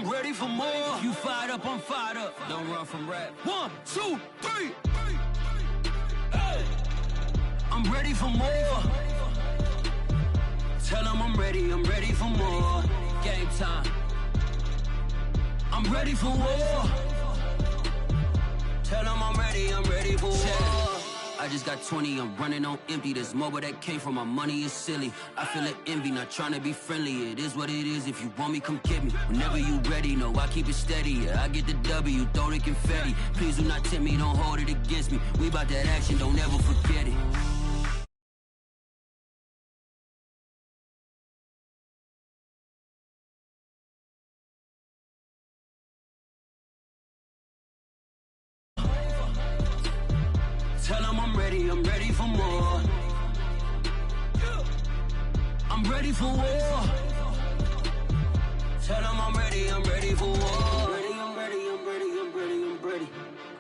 I'm ready for more. You fired up, I'm fired up. Don't run from rap. 1, 2, 3. Hey. I'm ready for more. Tell them I'm ready for more. Game time. I'm ready for war. Tell them I'm ready for war. I just got 20, I'm running on empty. This mobile that came from my money is silly. I feel it envy, not trying to be friendly. It is what it is, if you want me, come get me. Whenever you ready, no, I keep it steady. Yeah, I get the W, throw the confetti. Please do not tempt me, don't hold it against me. We about that action, don't ever forget it. Tell them I'm ready for more. I'm ready for war. Tell them I'm ready for war.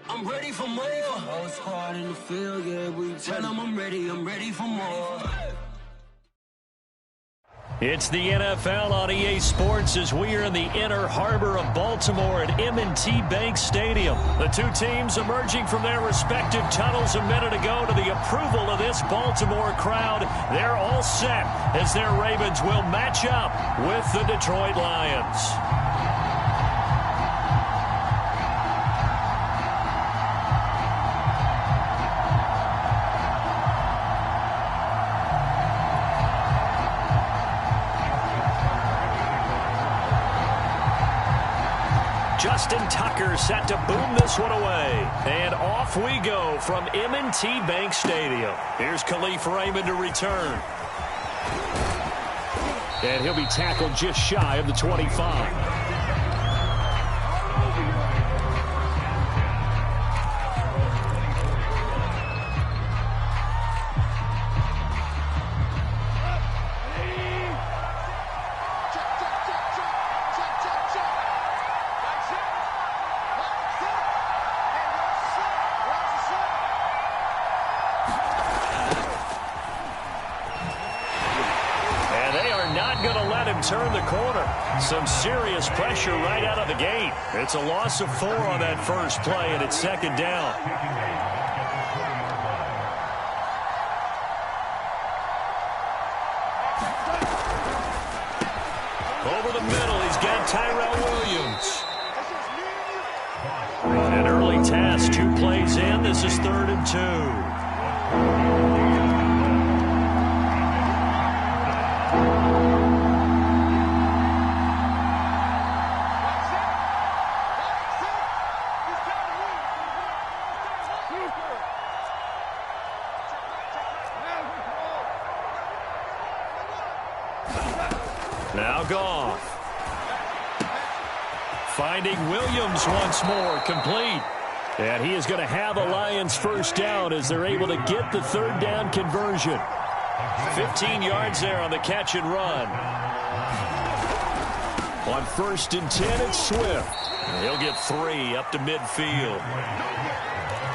I'm ready for more. Whole squad in the field, yeah, we tell them I'm ready for more. It's the NFL on EA Sports as we are in the inner harbor of Baltimore at M&T Bank Stadium. The two teams emerging from their respective tunnels a minute ago to the approval of this Baltimore crowd. They're all set as their Ravens will match up with the Detroit Lions. Justin Tucker set to boom this one away. And off we go from M&T Bank Stadium. Here's Khalif Raymond to return. And he'll be tackled just shy of the 25. Turn the corner. Some serious pressure right out of the gate. It's a loss of 4 on that first play, and it's second down. Over the middle, he's got Tyrell Williams. An early task, 2 plays in. This is 3rd and 2. Now Goff. Finding Williams once more, complete. And he is going to have a Lions first down as they're able to get the 3rd down conversion. 15 yards there on the catch and run. On 1st and 10, it's Swift. He'll get 3 up to midfield.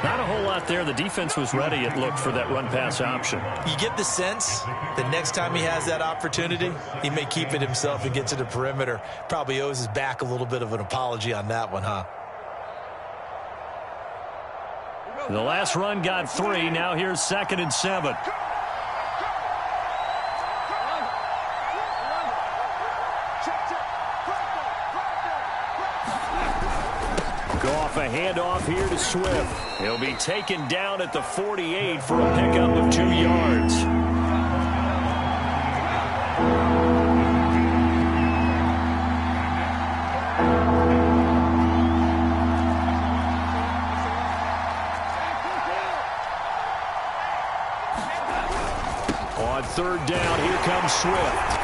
Not a whole lot there. The defense was ready, it looked, for that run-pass option. You get the sense that next time he has that opportunity, he may keep it himself and get to the perimeter. Probably owes his back a little bit of an apology on that one, huh? The last run got 3. Now here's 2nd and 7. Goff, a handoff here to Swift. He'll be taken down at the 48 for a pickup of 2 yards. On 3rd down, here comes Swift.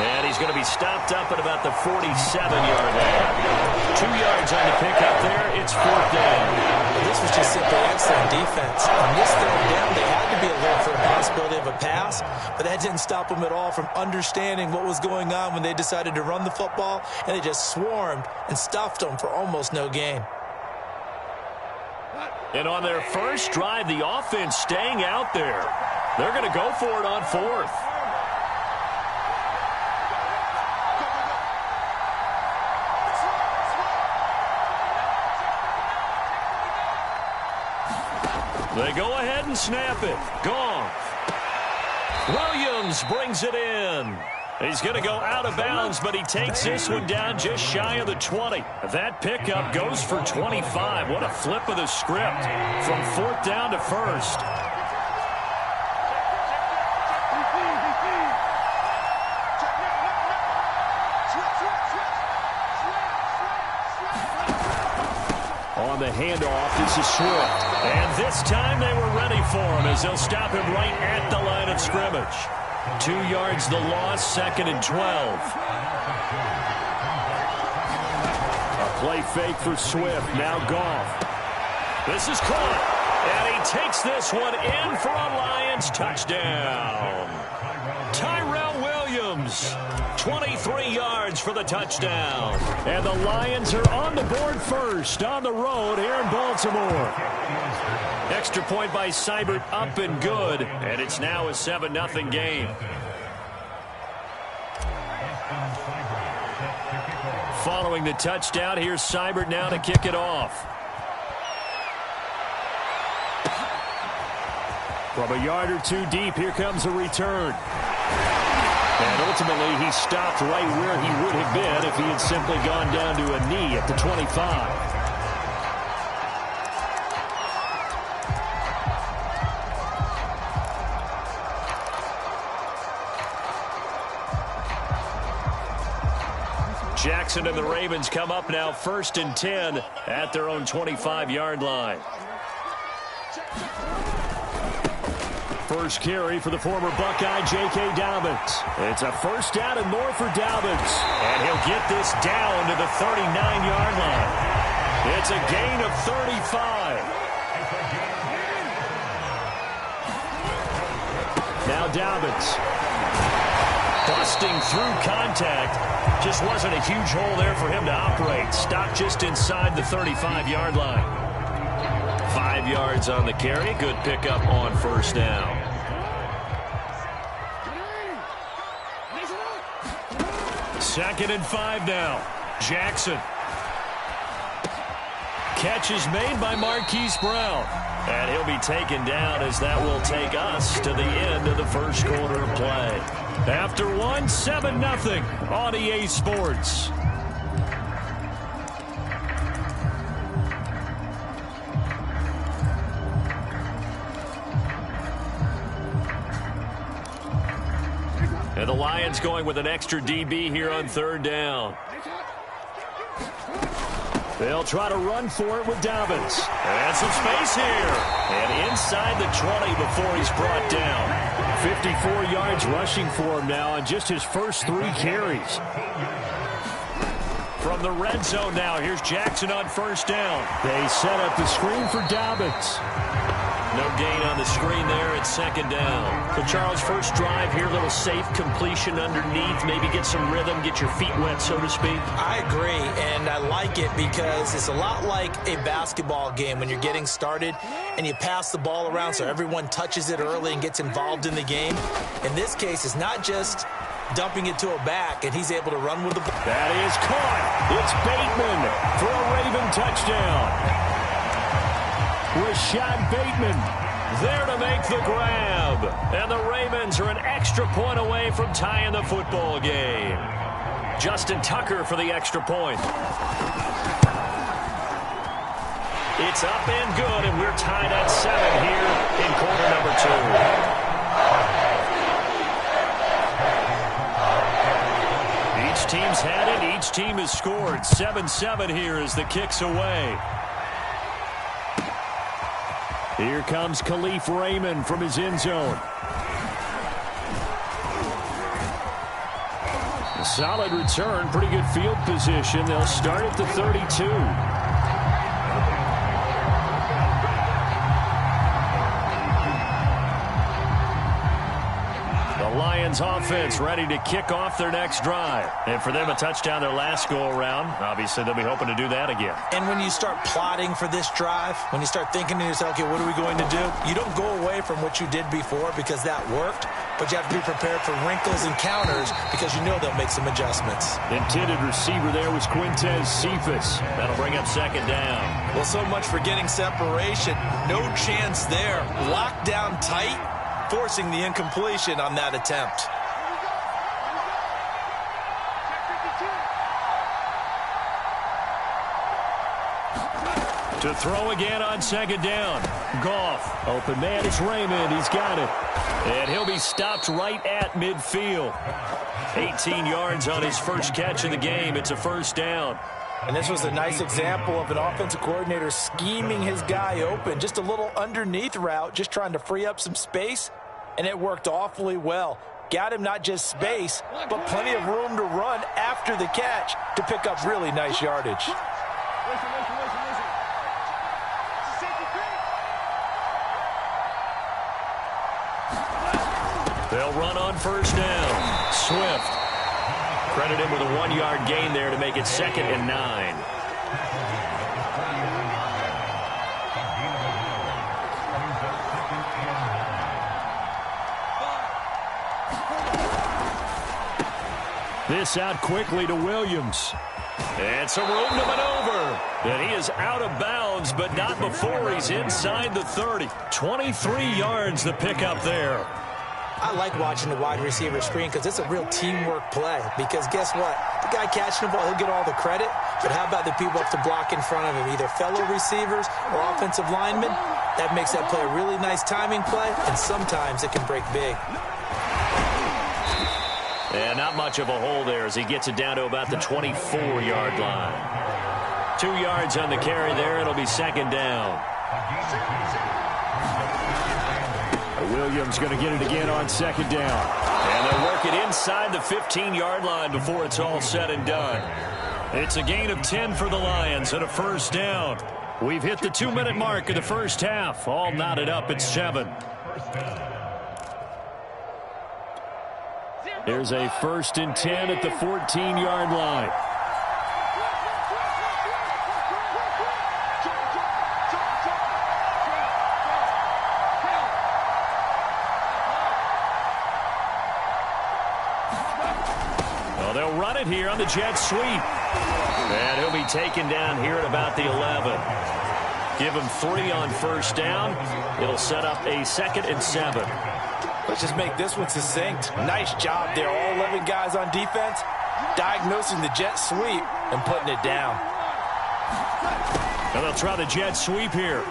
And he's going to be stopped up at about the 47-yard line. 2 yards on the pickup there. It's 4th down. This was just simply excellent defense. On this 3rd down, they had to be alert for a possibility of a pass, but that didn't stop them at all from understanding what was going on when they decided to run the football, and they just swarmed and stuffed them for almost no gain. And on their first drive, the offense staying out there. They're going to go for it on 4th. They go ahead and snap it. Goff. Williams brings it in. He's going to go out of bounds, but he takes this one down just shy of the 20. That pickup goes for 25. What a flip of the script from 4th down to 1st. On the handoff, this is Swift. And this time they were ready for him as they'll stop him right at the line of scrimmage. 2 yards the loss, 2nd and 12. A play fake for Swift, now Goff. This is caught, and he takes this one in for a Lions touchdown. Tyrell Williams, 23 yards for the touchdown. And the Lions are on the board first on the road here in Baltimore. Extra point by Seibert up and good, and it's now a 7-0 game. Following the touchdown, here's Seibert now to kick it off. From a yard or two deep, here comes a return. And ultimately, he stopped right where he would have been if he had simply gone down to a knee at the 25. Jackson and the Ravens come up now 1st and 10 at their own 25-yard line. First carry for the former Buckeye, J.K. Dobbins. It's a 1st down and more for Dobbins. And he'll get this down to the 39-yard line. It's a gain of 35. Now Dobbins. Busting through contact. Just wasn't a huge hole there for him to operate. Stopped just inside the 35-yard line. 5 yards on the carry. Good pickup on 1st down. Second and 5 now. Jackson. Catch is made by Marquise Brown. And he'll be taken down as that will take us to the end of the first quarter of play. After one, 7-0 on EA Sports. And the Lions going with an extra DB here on 3rd down. They'll try to run for it with Dobbins. And some space here. And inside the 20 before he's brought down. 54 yards rushing for him now on just his first 3 carries. From the red zone now, here's Jackson on 1st down. They set up the screen for Dobbins. No gain on the screen there at 2nd down. So, Charles, first drive here, a little safe completion underneath. Maybe get some rhythm, get your feet wet, so to speak. I agree, and I like it because it's a lot like a basketball game when you're getting started and you pass the ball around so everyone touches it early and gets involved in the game. In this case, it's not just dumping it to a back, and he's able to run with the ball. That is caught. It's Bateman for a Raven touchdown. Rashad Bateman there to make the grab. And the Ravens are an extra point away from tying the football game. Justin Tucker for the extra point. It's up and good, and we're tied at 7 here in quarter number 2. Each team's had it. Each team has scored. 7-7 here as the kick's away. Here comes Khalif Raymond from his end zone. A solid return, pretty good field position. They'll start at the 32. The Lions Lions offense ready to kick off their next drive. And for them, a touchdown their last go-around. Obviously, they'll be hoping to do that again. And when you start plotting for this drive, when you start thinking to yourself, okay, what are we going to do? You don't go away from what you did before because that worked, but you have to be prepared for wrinkles and counters because you know they'll make some adjustments. Intended receiver there was Quintez Cephas. That'll bring up second down. Well, so much for getting separation. No chance there. Locked down tight, forcing the incompletion on that attempt. To throw again on second down. Goff. Open man, it's Raymond. He's got it. And he'll be stopped right at midfield. 18 yards on his first catch of the game. It's a first down. And this was a nice example of an offensive coordinator scheming his guy open. Just a little underneath route, just trying to free up some space, and it worked awfully well. Got him not just space, but plenty of room to run after the catch to pick up really nice yardage. They'll run on first down. Swift. Credit him with a 1-yard gain there to make it 2nd and 9. This out quickly to Williams. And some room to maneuver. And he is out of bounds, but not before he's inside the 30. 23 yards the pickup there. I like watching the wide receiver screen because it's a real teamwork play. Because guess what? The guy catching the ball, he'll get all the credit. But how about the people up to block in front of him? Either fellow receivers or offensive linemen. That makes that play a really nice timing play. And sometimes it can break big. And not much of a hole there as he gets it down to about the 24-yard line. 2 yards on the carry there. It'll be second down. Williams going to get it again on second down. And they'll work it inside the 15-yard line before it's all said and done. It's a gain of 10 for the Lions and a first down. We've hit the 2-minute mark of the first half. All knotted up at 7. Here's a 1st and 10 at the 14-yard line. Well, they'll run it here on the jet sweep. And he'll be taken down here at about the 11. Give him 3 on first down. It'll set up a 2nd and 7. Let's just make this one succinct. Nice job there. All 11 guys on defense diagnosing the jet sweep and putting it down. And they'll try the jet sweep here.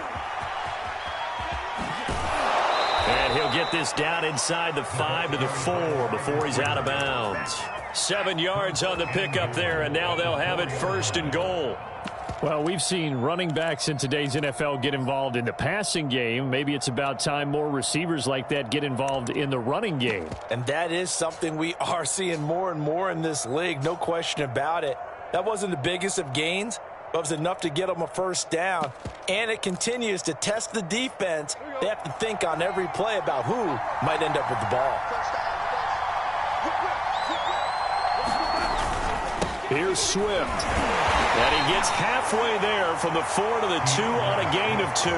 And he'll get this down inside the 5 to the 4 before he's out of bounds. 7 yards on the pickup there, and now they'll have it 1st and goal. Well, we've seen running backs in today's NFL get involved in the passing game. Maybe it's about time more receivers like that get involved in the running game. And that is something we are seeing more and more in this league, no question about it. That wasn't the biggest of gains, but it was enough to get them a first down. And it continues to test the defense. They have to think on every play about who might end up with the ball. Here's Swift. And he gets halfway there from the 4 to the 2 on a gain of 2.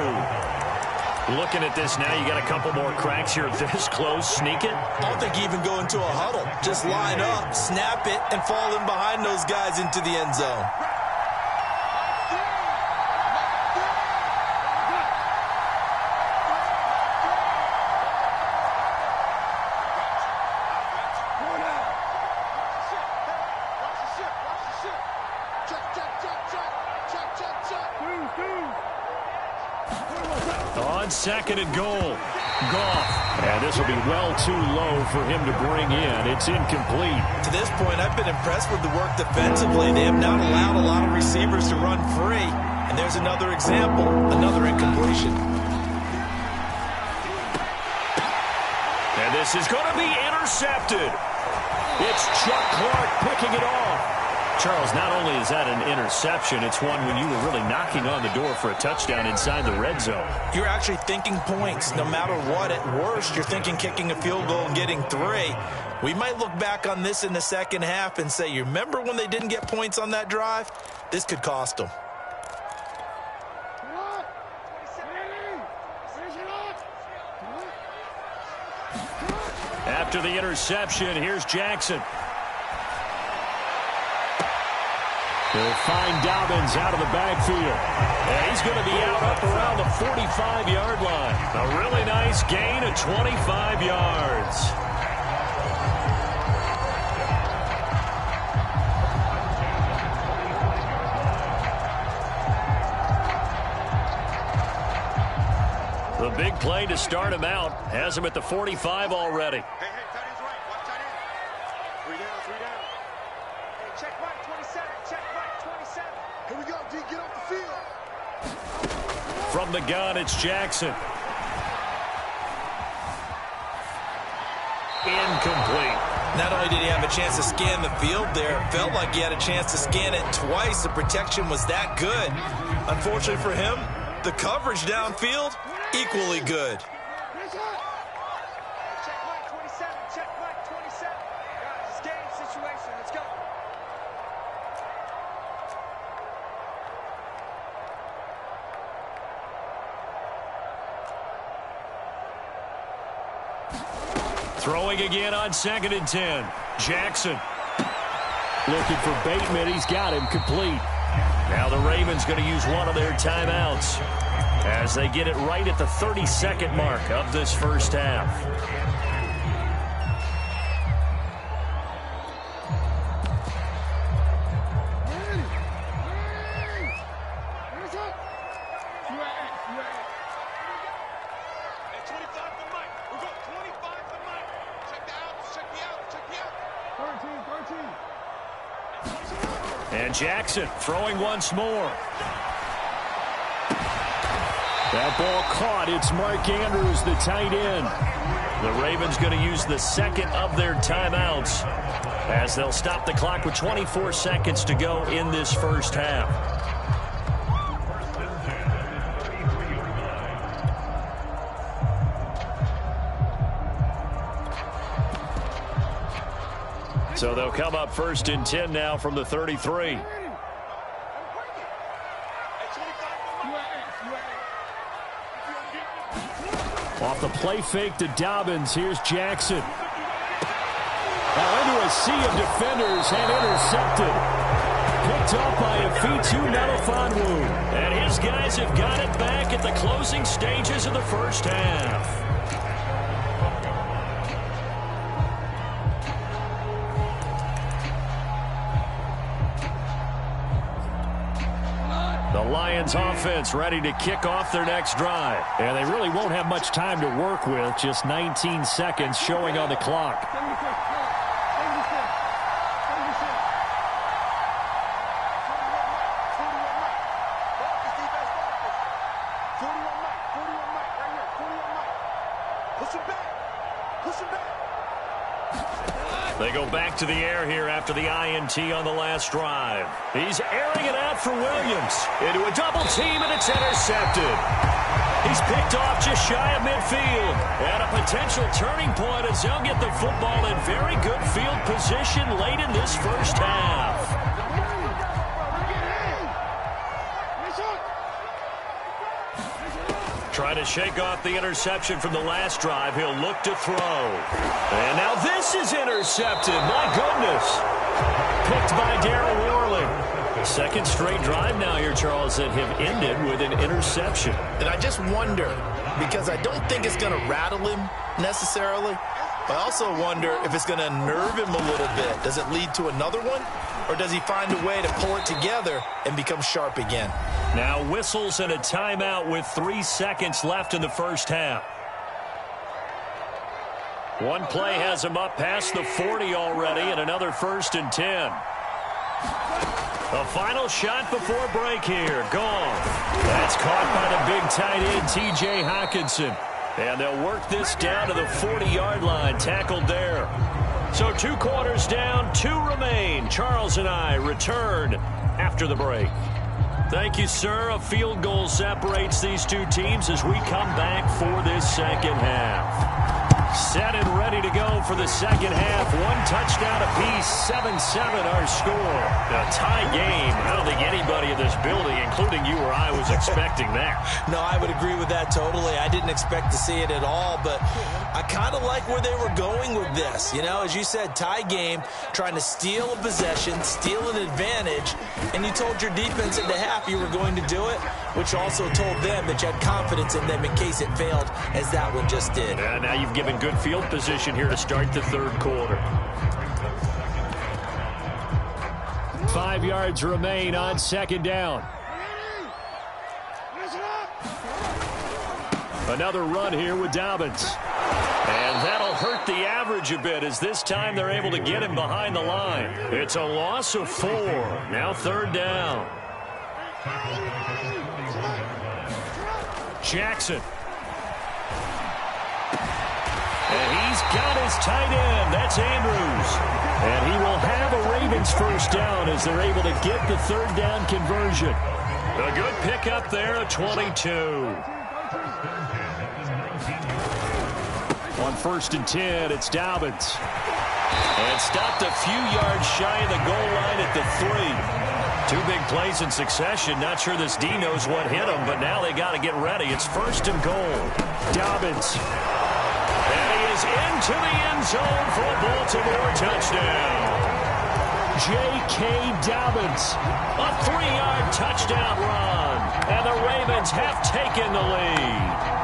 Looking at this now, you got a couple more cracks here this close. Sneak it. I don't think even go into a huddle. Just line up, snap it, and fall in behind those guys into the end zone. On 2nd and goal. Goff. And this will be well too low for him to bring in. It's incomplete. To this point, I've been impressed with the work defensively. They have not allowed a lot of receivers to run free. And there's another example, another incompletion. And this is going to be intercepted. It's Chuck Clark picking it off. Charles, not only is that an interception, it's one when you were really knocking on the door for a touchdown inside the red zone. You're actually thinking points. No matter what, at worst, you're thinking kicking a field goal and getting 3. We might look back on this in the second half and say, you remember when they didn't get points on that drive? This could cost them. After the interception, here's Jackson. He'll find Dobbins out of the backfield. And he's going to be out up around the 45-yard line. A really nice gain of 25 yards. The big play to start him out has him at the 45 already. Hey, tight end's right. Watch tight end. 3 down, 3 down. Hey, check right, 27. Check right, 27. Here we go, D. Get off the field. From the gun, it's Jackson. Incomplete. Not only did he have a chance to scan the field there, it felt like he had a chance to scan it twice. The protection was that good. Unfortunately for him, the coverage downfield, equally good. Check right, 27. Check right, 27. Guys, it's game situation. Let's go. Throwing again on 2nd and 10. Jackson. Looking for Bateman. He's got him complete. Now the Ravens going to use one of their timeouts as they get it right at the 30-second mark of this first half. And Jackson throwing once more. That ball caught. It's Mark Andrews, the tight end. The Ravens going to use the second of their timeouts as they'll stop the clock with 24 seconds to go in this first half. So they'll come up 1st and 10 now from the 33. Off the play fake to Dobbins, here's Jackson. Now into a sea of defenders and intercepted. Picked up by a Fitu Melifonwu. And his guys have got it back at the closing stages of the first half. The Lions offense ready to kick off their next drive. And they really won't have much time to work with. Just 19 seconds showing on the clock. They go back to the air here after the INT on the last drive. He's airing it out for Williams. Into a double team, and it's intercepted. He's picked off just shy of midfield. And a potential turning point as they'll get the football in very good field position late in this first half. Trying to shake off the interception from the last drive. He'll look to throw. And now this is intercepted. My goodness. Picked by Darryl Worley. Second straight drive now here, Charles, that have ended with an interception. And I just wonder, because I don't think it's going to rattle him necessarily. I also wonder if it's going to nerve him a little bit. Does it lead to another one? Or does he find a way to pull it together and become sharp again? Now whistles and a timeout with 3 seconds left in the first half. One play has him up past the 40 already, and another 1st and 10. The final shot before break here. Gone. That's caught by the big tight end, T.J. Hockenson. And they'll work this down to the 40-yard line. Tackled there. So 2 quarters down, 2 remain. Charles and I return after the break. Thank you, sir. A field goal separates these two teams as we come back for this second half. Set and ready to go for the second half. 1 touchdown apiece, 7-7 our score. A tie game. I don't think anybody in this building, including you or I, was expecting that. No, I would agree with that totally. I didn't expect to see it at all, but I kind of like where they were going with this. You know, as you said, tie game, trying to steal a possession, steal an advantage, and you told your defense at the half you were going to do it, which also told them that you had confidence in them in case it failed, as that one just did. Yeah, now you've given good field position here to start the third quarter. 5 yards remain on second down. Another run here with Dobbins. And that'll hurt the average a bit as this time they're able to get him behind the line. It's a loss of 4. Now third down. Jackson. And he's got his tight end. That's Andrews. And he will have a Ravens first down as they're able to get the third down conversion. A good pickup there at 22. On 1st and 10, it's Dobbins. And stopped a few yards shy of the goal line at the 3. 2 big plays in succession. Not sure this D knows what hit him, but now they got to get ready. It's 1st and goal. Dobbins. And he is into the end zone for a Baltimore touchdown. J.K. Dobbins, a 3-yard touchdown run. And the Ravens have taken the lead.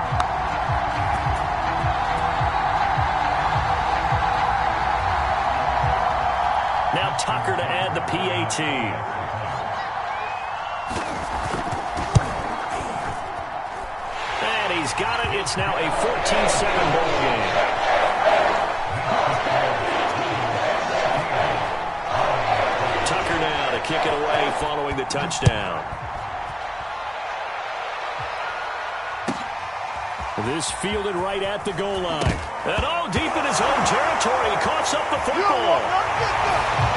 Now Tucker to add the PAT. And he's got it. It's now a 14-7 ball game. Tucker now to kick it away following the touchdown. This fielded right at the goal line. And deep in his own territory. He coughs up the football.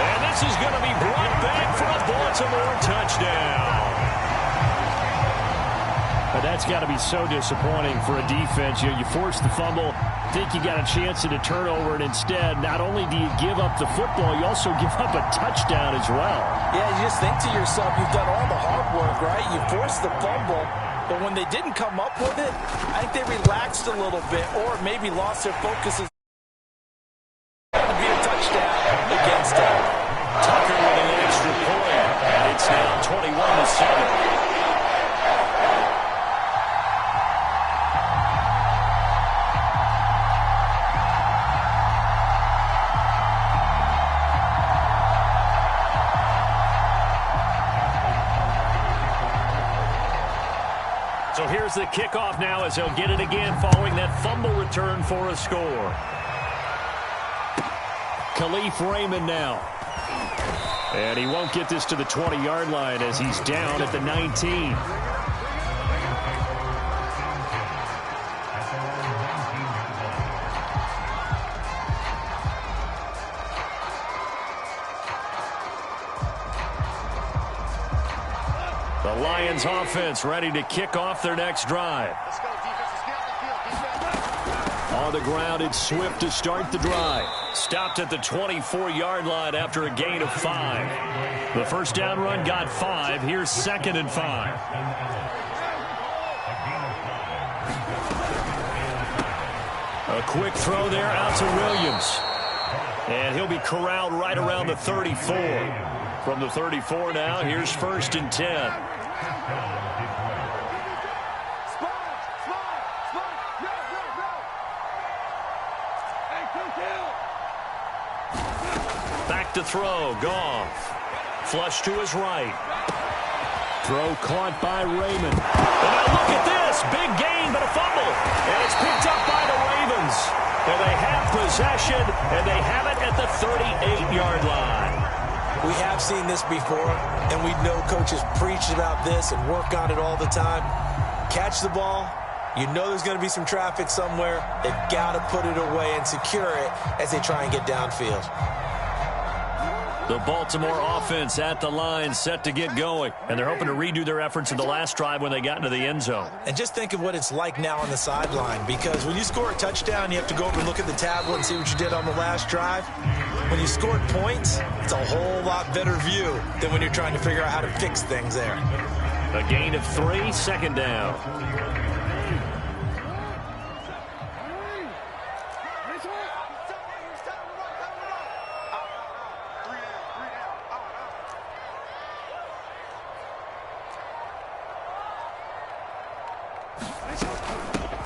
And this is going to be brought back for a Baltimore touchdown. But that's got to be so disappointing for a defense. You force the fumble, think you got a chance at a turnover, and instead, not only do you give up the football, you also give up a touchdown as well. Yeah, you just think to yourself, you've done all the hard work, right? You forced the fumble, but when they didn't come up with it, I think they relaxed a little bit or maybe lost their focus. To be a touchdown against them. Tucker with an extra point, and it's now 21-7. So here's the kickoff now as they'll get it again following that fumble return for a score. Khalif Raymond now. And he won't get this to the 20-yard line as he's down at the 19. The Lions offense ready to kick off their next drive. Let's go, defense. Let's get out the field, defense. On the ground, it's Swift to start the drive. Stopped at the 24-yard line after a gain of 5. The first down run got 5. Here's 2nd and 5. A quick throw there out to Williams. And he'll be corralled right around the 34. From the 34 now, here's 1st and 10. Back to throw, Goff. Flush to his right. Throw caught by Raymond. And now look at this. Big gain, but a fumble. And it's picked up by the Ravens. And they have possession, and they have it at the 38-yard line. We have seen this before, and we know coaches preach about this and work on it all the time. Catch the ball, You know there's going to be some traffic somewhere. They've got to put it away and secure it as they try and get downfield. The Baltimore offense at the line, set to get going. And they're hoping to redo their efforts in the last drive when they got into the end zone. And just think of what it's like now on the sideline, because when you score a touchdown, you have to go over and look at the tablet and see what you did on the last drive. When you scored points, it's a whole lot better view than when you're trying to figure out how to fix things there. A gain of 3, second down.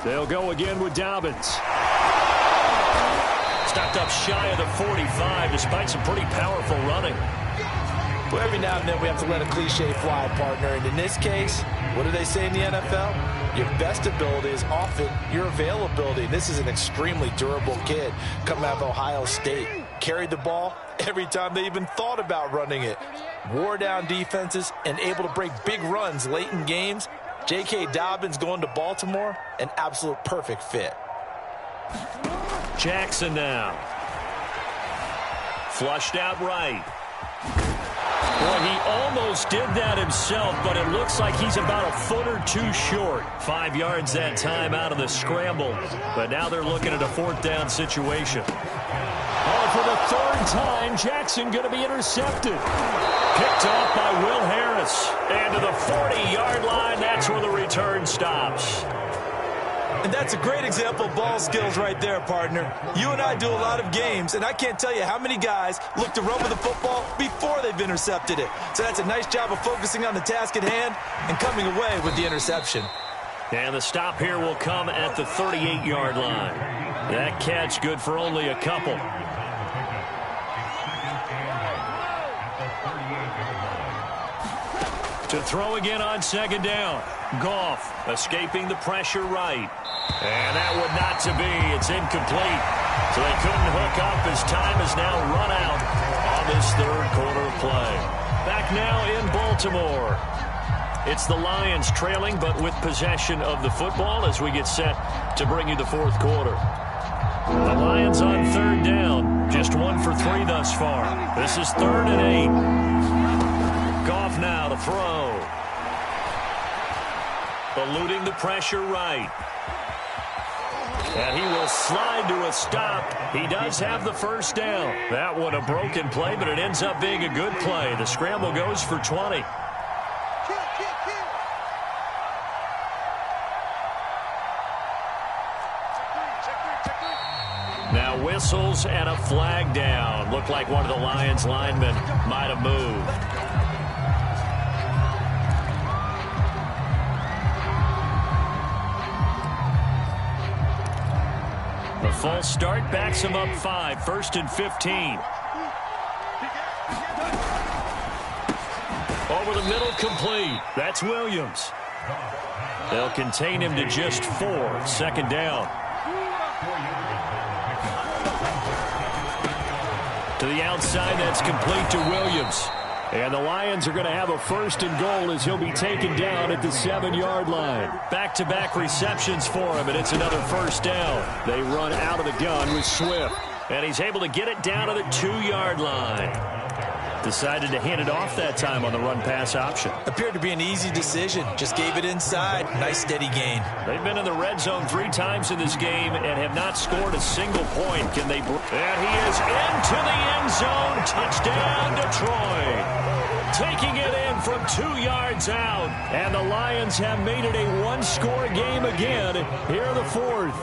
They'll go again with Dobbins. Stopped up shy of the 45 despite some pretty powerful running. Well, every now and then we have to let a cliche fly, partner. And in this case, what do they say in the NFL? Your best ability is often your availability. This is an extremely durable kid coming out of Ohio State. Carried the ball every time they even thought about running it. Wore down defenses and able to break big runs late in games. J.K. Dobbins going to Baltimore, an absolute perfect fit. Jackson now. Flushed out right. Boy, he almost did that himself, but it looks like he's about a foot or two short. 5 yards that time out of the scramble. But now they're looking at a 4th down situation. Oh, for the 3rd time, Jackson going to be intercepted. Picked off by Will Harris. And to the 40-yard line, that's where the return stops. And that's a great example of ball skills right there, partner. You and I do a lot of games, and I can't tell you how many guys look to run with the football before they've intercepted it. So that's a nice job of focusing on the task at hand and coming away with the interception. And the stop here will come at the 38-yard line. That catch good for only a couple. To throw again on 2nd down. Goff escaping the pressure right. And that would not to be. It's incomplete. So they couldn't hook up as time is now run out on this 3rd quarter of play. Back now in Baltimore. It's the Lions trailing, but with possession of the football as we get set to bring you the 4th quarter. The Lions on 3rd down. Just 1 for 3 thus far. This is 3rd and 8. Goff now to throw. Eluding the pressure right. And he will slide to a stop. He does have the 1st down. That one a broken play, but it ends up being a good play. The scramble goes for 20. Now whistles and a flag down. Looked like one of the Lions linemen might have moved. The false start backs him up 5. 1st and 15. Over the middle, complete. That's Williams. They'll contain him to just 4. 2nd down. To the outside, that's complete to Williams. And the Lions are going to have a 1st and goal as he'll be taken down at the 7-yard line. Back-to-back receptions for him, and it's another 1st down. They run out of the gun with Swift. And he's able to get it down to the 2-yard line. Decided to hand it off that time on the run-pass option. Appeared to be an easy decision. Just gave it inside. Nice steady gain. They've been in the red zone 3 times in this game and have not scored a single point. Can they? And he is into the end zone. Touchdown, Detroit. Taking it in from 2 yards out. And the Lions have made it a 1-score game again. Here the 4th.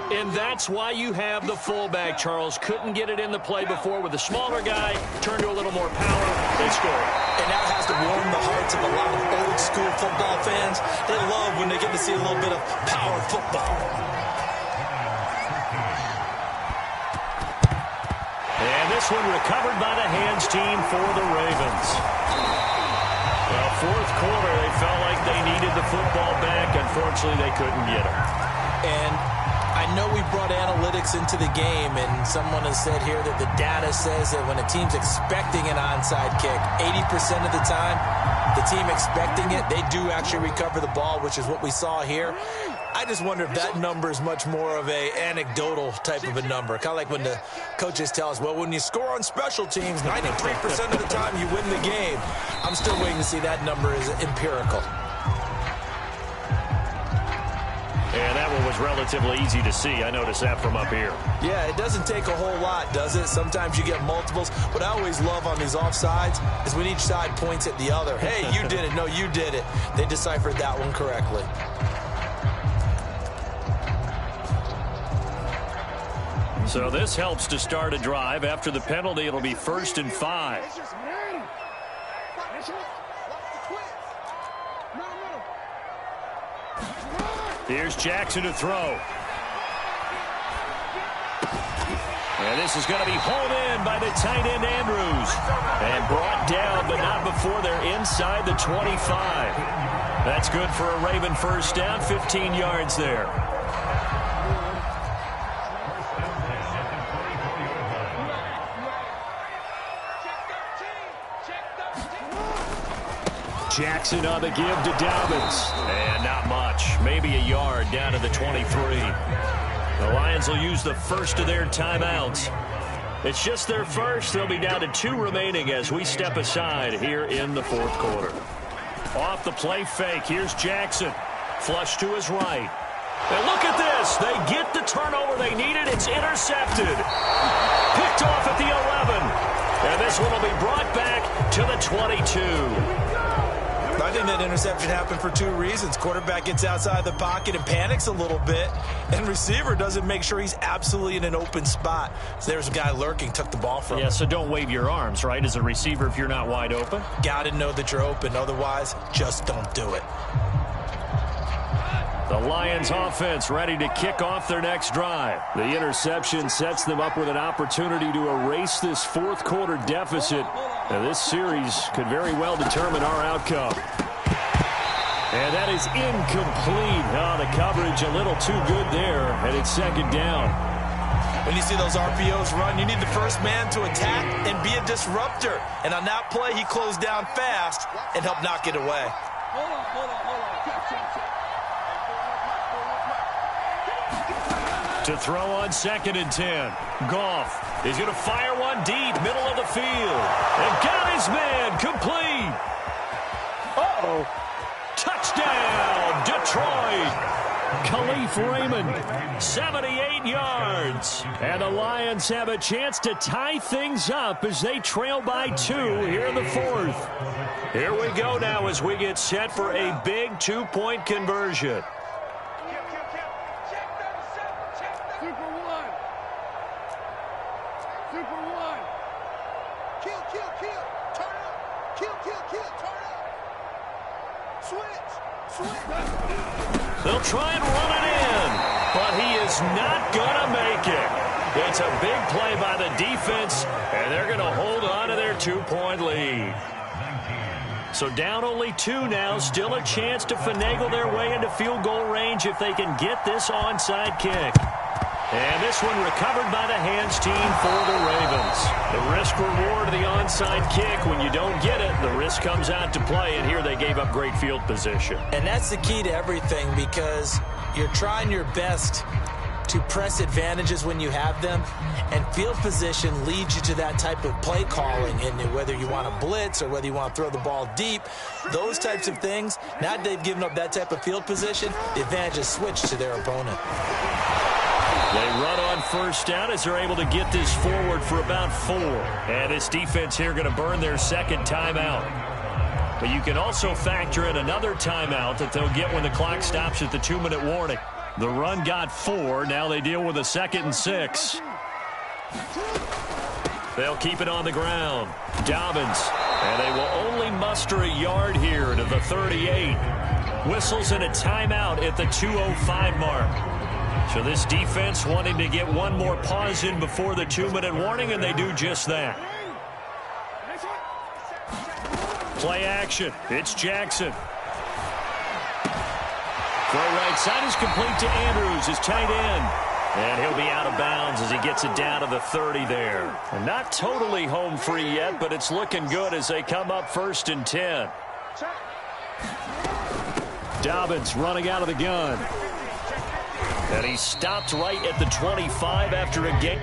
And that's why you have the fullback, Charles. Couldn't get it in the play before with the smaller guy. Turned to a little more power. They scored. And that has to warm the hearts of a lot of old-school football fans. They love when they get to see a little bit of power football. And this one recovered by the hands team for the Ravens. Well, 4th quarter, they felt like they needed the football back. Unfortunately, they couldn't get it. And I know we brought analytics into the game, and someone has said here that the data says that when a team's expecting an onside kick, 80% of the time, the team expecting it, they do actually recover the ball, which is what we saw here. I just wonder if that number is much more of a anecdotal type of a number. Kind of like when the coaches tell us, well, when you score on special teams, 93% of the time you win the game. I'm still waiting to see that number is empirical. And that one was relatively easy to see. I noticed that from up here. Yeah, it doesn't take a whole lot, does it? Sometimes you get multiples. What I always love on these offsides is when each side points at the other. Hey, you did it. No, you did it. They deciphered that one correctly. So this helps to start a drive. After the penalty, it'll be 1st and 5. Here's Jackson to throw. And this is going to be hauled in by the tight end Andrews. And brought down, but not before they're inside the 25. That's good for a Raven first down, 15 yards there. Jackson on the give to Dobbins. And not much. Maybe a yard down to the 23. The Lions will use the first of their timeouts. It's just their first. They'll be down to 2 remaining as we step aside here in the 4th quarter. Off the play fake. Here's Jackson. Flush to his right. And look at this. They get the turnover they needed. It's intercepted. Picked off at the 11. And this one will be brought back to the 22. I think that interception happened for 2 reasons. Quarterback gets outside the pocket and panics a little bit, and receiver doesn't make sure he's absolutely in an open spot. So there's a guy lurking, took the ball from him. Yeah, so don't wave your arms, right, as a receiver if you're not wide open? Got to know that you're open. Otherwise, just don't do it. The Lions offense ready to kick off their next drive. The interception sets them up with an opportunity to erase this 4th quarter deficit. And this series could very well determine our outcome. And that is incomplete. Oh, the coverage a little too good there, and it's 2nd down. When you see those RPOs run, you need the first man to attack and be a disruptor. And on that play, he closed down fast and helped knock it away. To throw on 2nd and 10. Goff is going to fire one deep, middle of the field. And got his man complete. Uh-oh. Touchdown, Detroit. Khalif Raymond, 78 yards. And the Lions have a chance to tie things up as they trail by 2 here in the 4th. Here we go now as we get set for a big 2-point conversion. They'll try and run it in, but he is not going to make it. It's a big play by the defense, and they're going to hold on to their 2-point lead. So down only 2 now, still a chance to finagle their way into field goal range if they can get this onside kick. And this one recovered by the hands team for the Ravens. The risk-reward of the onside kick, when you don't get it, the risk comes out to play, and here they gave up great field position. And that's the key to everything, because you're trying your best to press advantages when you have them, and field position leads you to that type of play calling, and whether you want to blitz or whether you want to throw the ball deep, those types of things, now that they've given up that type of field position, the advantage is switched to their opponent. They run on 1st down as they're able to get this forward for about 4. And this defense here going to burn their 2nd timeout. But you can also factor in another timeout that they'll get when the clock stops at the 2-minute warning. The run got 4. Now they deal with a 2nd and 6. They'll keep it on the ground. Dobbins. And they will only muster a yard here to the 38. Whistles and a timeout at the 2:05 mark. So this defense wanting to get one more pause in before the 2-minute warning, and they do just that. Play action. It's Jackson. Throw right side is complete to Andrews, his tight end. And he'll be out of bounds as he gets it down to the 30 there. And not totally home free yet, but it's looking good as they come up 1st and 10. Dobbins running out of the gun. And he stopped right at the 25 after a gain.